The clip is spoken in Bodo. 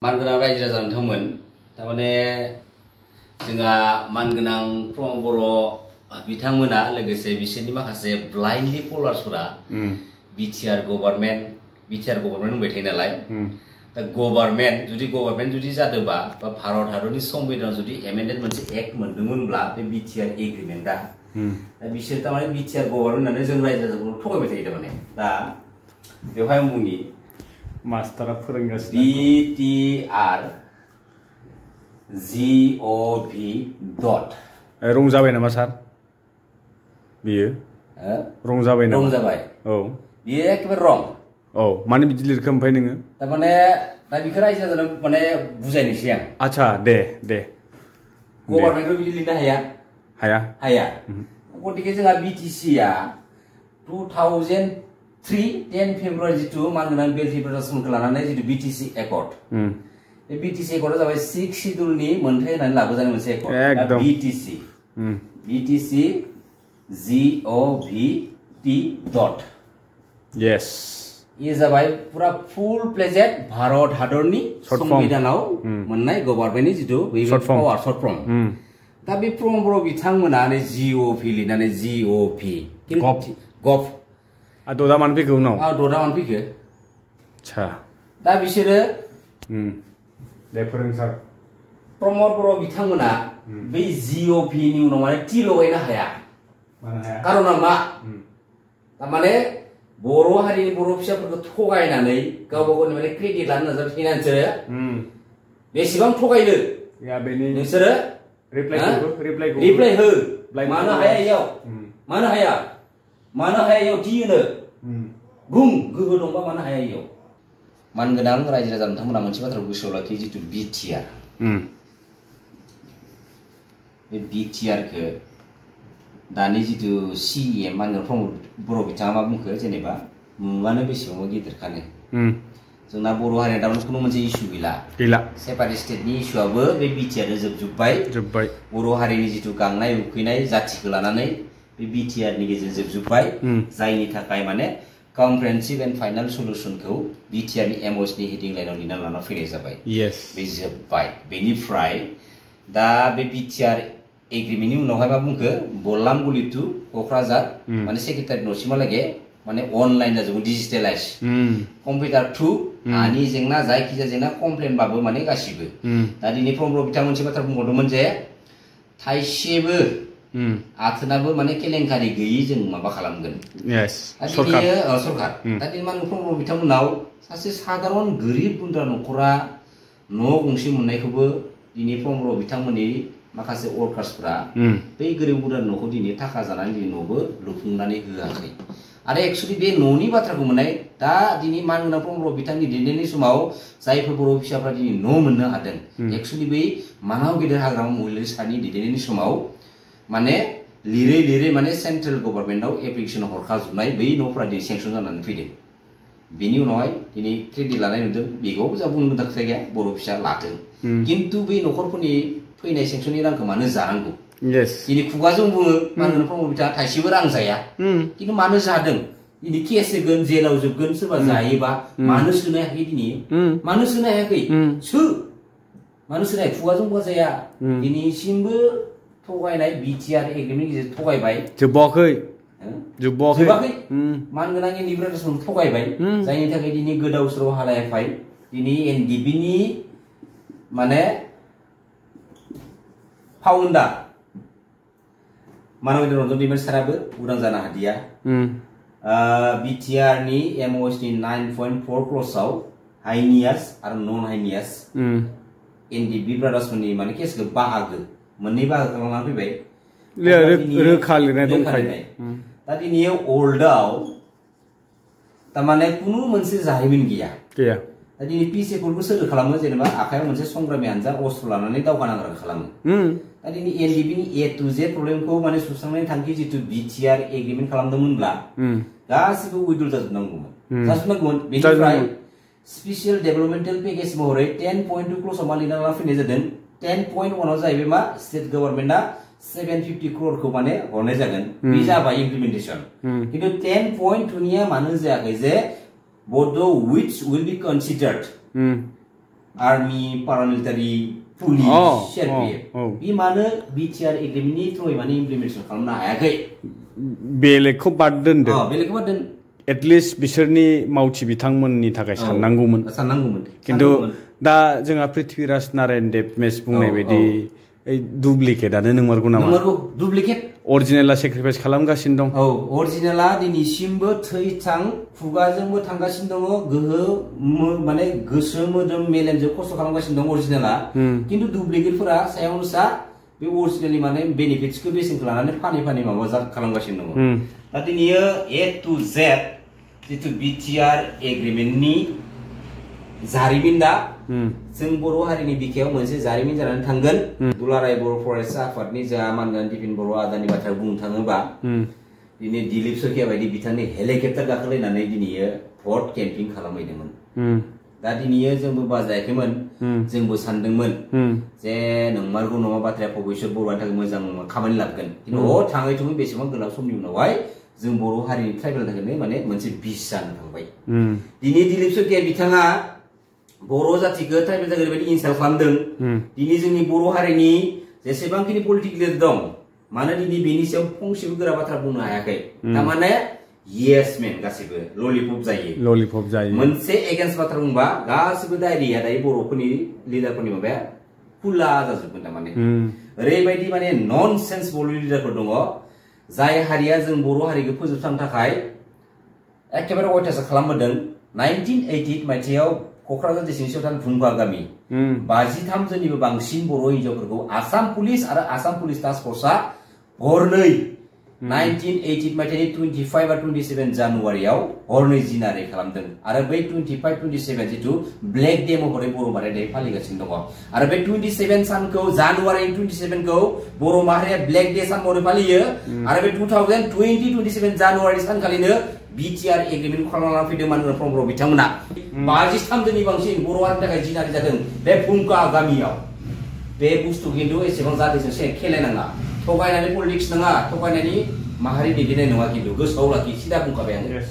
मानगोनां रायजो राजा नोंथांमोन थारमाने जोंहा मानगोनां प्रमद बर' बिथांमोना लोगोसे बिसोरनि माखासे ब्लाइन्डलि फलोवार्सफोरा बिटिआर गभर्नमेन्ट होनबाय थायो नालाय दा गभर्नमेन्ट जुदि जादोंबा बा भारत हादरनि संबिधानाव जुदि एमेन्डेड मोनसे एक्ट मोनदोंमोनब्ला बे बिटिआर एग्रिमेन्टआ दा बिसोर थारमाने बिटिआर गभर्नमेन्ट होननानै जों रायजो राजाफोरखौ थगायबाय थायो थारमाने दा बेवहाय आं बुंनि मास्टारा फोरोंगासिनो BTR GOV डट रं जाबाय नामा सार बियो रं जाबाय नामा रं जाबाय औ बियो एकेबारे रं औ माने बिदि लिरखो ओमफ्राय नोङो तारमाने दा बिखौ रायजो राजानो माने बुजायनोसै आं आच्छा दे गभर्नमेन्टखौ बिदि लिरनो हाया गतिके जोंहा BTC-आ 2003 10 फेब्रुवारि जितु मानगोनां बिल रिप्रेजेन्टेसनखौ लानानै जितु BTC एकर्ड बे BTC एकर्डआ जाबाय 6 शिड्युलनि मोनथाय होननानै लाबोजानाय मोनसे accord BTC GOVT dot yes ये जाबाय पुरा फुल प्लेजेड भारत हादरनि संबिधानाव मोननाय गभर्नमेन्टनि जितु शर्ट फर्म दा बे प्रमद बर' बिथांमोना GOV लिरनानै गभ ददा मानो फैखो उनाव ददा मानो फैखो आच्छा दा बिसोरो दे फोरों सार प्रमद बर' बिथांमोना बै GOV नि उनाव माने टि लगायनो हाया कारना मा तारमाने बर' हारिनि बर' फिसाफोरखौ थगायनानै गावबा गावनि माने क्रेडिट लानो नाजाबाय नोंसोरो बेसेबां थगायनो नोंसोरो रिप्लाइ हो मानो हाया इयाव मानो हाया इयाव टि होनो बुं गोहो दंबा मानो हाया इयाव मानगोनां रायजो राजा नोंथांमोना मोनसे बाथ्राखौ गोसोआव लाखियो जितु BTR बे BTR-खौ दानि जितु CEM मानगोनां प्रमद बर' बिथाङा मा बुंखो जेनेबा मुङानो बेसेबां गिदिरखानो जोंना बर' हारिया दामाने खुनु मोनसे इस्यु गैला सेपारेट स्टेटनि इस्युआबो बे BTR-नो जोबबाय बर' हारिनि जितु गांनाय उखैनाय जाथिखौ लानानै बे BTR-नि गेजेरजों जोबबाय जायनि थाखाय माने कम्प्रेहेन्सिभ एन्ड फाइनाल सल्युशनखौ BTR-नि MOS-नि हेडिं लाइनाव लिरना लाना फैनाय जाबाय बे जोबबाय बेनिफ्राय दा बे BTR एग्रिमेन्टनि उनावहाय मा बुंखो बलामगुरि टु क'क्राझार माने सेक्रेटारि न'सिमहालागै माने अनलाइन जाजोबो डिजिटेलाइज कम्पिउटार थ्रु हानि जेंना जायखिजाया जेंना कमप्लेनबाबो माने गासिबो दा दिनै प्रमद बिथाङा मोनसे बाथ्रा बुंबावदोंमोन जे थाइसेबो आथोनाबो माने केलेंकारि गैयि जों माबा खालामगोन सरकार दा दिनै मानगोनां प्रमद बिथांमोनाव सासे साधारन गोरिब गुन्द्रा न'खरा न' गंसे मोननायखौबो दिनै प्रमद बिथांमोननि माखासे वर्कार्सफ्रा बै गोरिब गुन्द्रा न'खौ दिनै थाखा जानानै दिनै न'बो लुफुंनानै होआखै आरो एक्चुअली बे न'नि बाथ्राखौ मोननाय दा दिनै मानगोनां प्रमद बिथांनि दैदेननायनि समाव जायफोर बर' फिसाफ्रा दिनै न' मोननो हादों एक्चुअली बै मानाव गेदेर हाग्रामा महिलारि सारनि दैदेननायनि समाव माने लिरै माने सेन्ट्रेल गभर्नमेन्टआव एप्लिकेसन हरखाजोबनाय बै न'फोरा दिनै सेंसन जानानै फैदों बेनि उनावहाय दिनै क्रेडिट लानाय नुदों बेखौबो जा बुंनो खोथा गैया बर' फिसा लाथों खिन्थु बै न'खरफोरनि फैनाय सेंसननि रांखौ मानो जानांगौ दिनै खुगाजों बुङो मानगोनां प्रमद बिथाङा थाइसेबो रां जाया खिन्थु मानो जादों दिनै केस होगोन जेलाव जोबगोन सोरबा जायोबा मानो सोनो हायाखै दिनै मानो सोनो हायाखै मानो सोनो हायाखै खुगाजों बुङा जाया दिनैसिमबो थगायनाय BTR एग्रिमेन्टनि गेजेरजों थगायबाय जोबाखै मानगोनां रिप्रेजेन्टेसन थगायबाय जायनि थाखाय दिनै गोदाव सोराव हालायाखै दिनै NDB-नि माने फाउन्डार मानगोनां रन्जन दैमारि साराबो उदां जानो हादिया BTR-नि MOS-नि 9.4 क्ल'जआव हाइनियास आरो नन हाइनियास NDB ब्रादार्सफोरनि माने केसखौ बाहागो मोननै बाहागो खालामनानै फैबाय रोखा लिरनाय दंखायो दा दिनै ओल्डआव तारमाने कुनु मोनसे जारिमिन गैया दा दिनै पिस एकर्डखौ सोर खालामो जेनेबा आखायाव मोनसे संग्रामि हानजा अस्त्र लानानै दावहा नांग्रा खालामो दा दिनै NDB-नि A to Z प्रब्लेमखौ माने सुस्रांनायनि थांखि जितु BTR एग्रिमेन्ट खालामदोंमोनब्ला गासिबो उइड्रल जाजोबनांगौमोन बेनिफ्राय स्पेसियेल डेभेलपमेन्टेल पेकेज महरै 10.2 क्ल'जआव मा लिरना लाना फैनाय जादों 10.1 जाहैबाय मा स्टेट गभर्नमेन्टआ 750 crore माने हरनाय जागोन बे जाबाय इमप्लिमेन्टेसन किन्तु 10.2 निया मानो जायाखै जे both which will be considered army paramilitary police CRPF बे मानो बिटिआर एग्रिमेन्टनि थ्रुयै माने इमप्लिमेन्टेसन खालामनो हायाखै बेलेगखौ बाद दोनदो बेलेगखौ बाद दोन एटलिस्ट बिसोरनि मावथि बिथांमोननि थाखाय साननांगौमोन खिन्थु दा जोंहा पृथ्वीराज नारायण देब मेस बुंनाय बायदि डुप्लिकेटआनो नंमारगौ नामा नंमारगौ डुप्लिकेट अरिजिनेला सेक्रिफाइस खालामगासिनो दं अरिजिनेला दिनैसिमबो थै-थां खुगाजोंबो थांगासिनो दङ गोहो माने गोसो मोदोम मेलेमजों खस्थ' खालामगासिनो दं अरिजिनेला खिन्थु डुप्लिकेटफोरा सायावनो सा बे अरिजिनेलनि माने बेनिफिट्सखौ बेसेनखौ लानानै फानै माबा खालामगासिनो दङ दा दिनैयो ए टु जेड जितु बिटिआर एग्रिमेन्टनि जारिमिन दा जों बर' हारिनि बिखायाव मोनसे जारिमिन जानानै थांगोन दुलाराय बर' फरायसा आफादनि जा मानगोनां दिपिन बर' आदानि बाथ्रा बुंनो थाङोबा दिनै दिलीप सरकिया बायदि बिथांनि हेलिकप्टार गाखोलायनानै दिनैयो भट केम्पिं खालामहैदोंमोन दा दिनैयो जोंबो बाजायाखैमोन जोंबो सानदोंमोन जे नंमारगौ नङा बाथ्राया भबिष्यत बर'नि थाखाय मोजां खामानि लाबोगोन खिन्थु थाङै थुङै बेसेबां गोलाव समनि उनावहाय जों बर' हारिनि ट्राइबेलनि थाखायनो माने मोनसे बिस जानो थांबाय दिनै दिलीप सरकिया बिथाङा बर' जातिखौ ट्राइबेल जायगा ओरैबायदि इनसाल्ट खालामदों दिनै जोंनि बर' हारिनि जेसेबांखिनि पलिटिकेल लिडार दं मानो दिनै बेनि सायाव फंसेबो गोरा बाथ्रा बुंनो हायाखै थारमाने येस मेन गासिबो ललिपप जायो मोनसे एगेन्स्ट बाथ्रा बुंबा गासिबो दायरिया दायो बर'फोरनि लिडारफोरनि माबाया खुला जाजोबगोन थारमाने ओरैबायदि माने नन सेन्स बर' लिडारफोर दङ जाय हारिया जों बर' हारिखौ फोजोबस्रांनो थाखाय एखेबारे अयथासार खालामबोदों 1988 मायथाइयाव क'क्राझार डिस्ट्रिक्टआव थानाय भुमगा गामि 53 जननिबो बांसिन बर' हिनजावफोरखौ आसाम पुलिस आरो आसाम पुलिस टास्क फर्सआ हरनै 1988 मायथाइनि 25 आरो 27 जानुवारियाव हरनै जिनारै खालामदों आरो बै 25-27 जितु ब्लेक डे महरै बर' माहारिया फालिगासिनो दङ आरो बे 27 सानखौ जानुवारिनि 27 खौ बर' माहारिया ब्लेक डे सान महरै फालियो आरो बे 2020-27 जानुवारि सानखालिनो बिटिआर एग्रिमेन्ट खालामना फैदों मानगोनां प्रम'द बिथांमोना 53 जननि बांसिन बर' हारिनि थाखाय जिनारि जादों बे भुमगा गामियाव बे बुस्थु खिन्थु एसेबां जातिजों खेलायनाङा थगायनानै पलिटिक्स नङा थगायनायनि माहारि दैदेननाय नङा खिन्थु गोसोआव लाखि सिदा बुंखाबाय आङो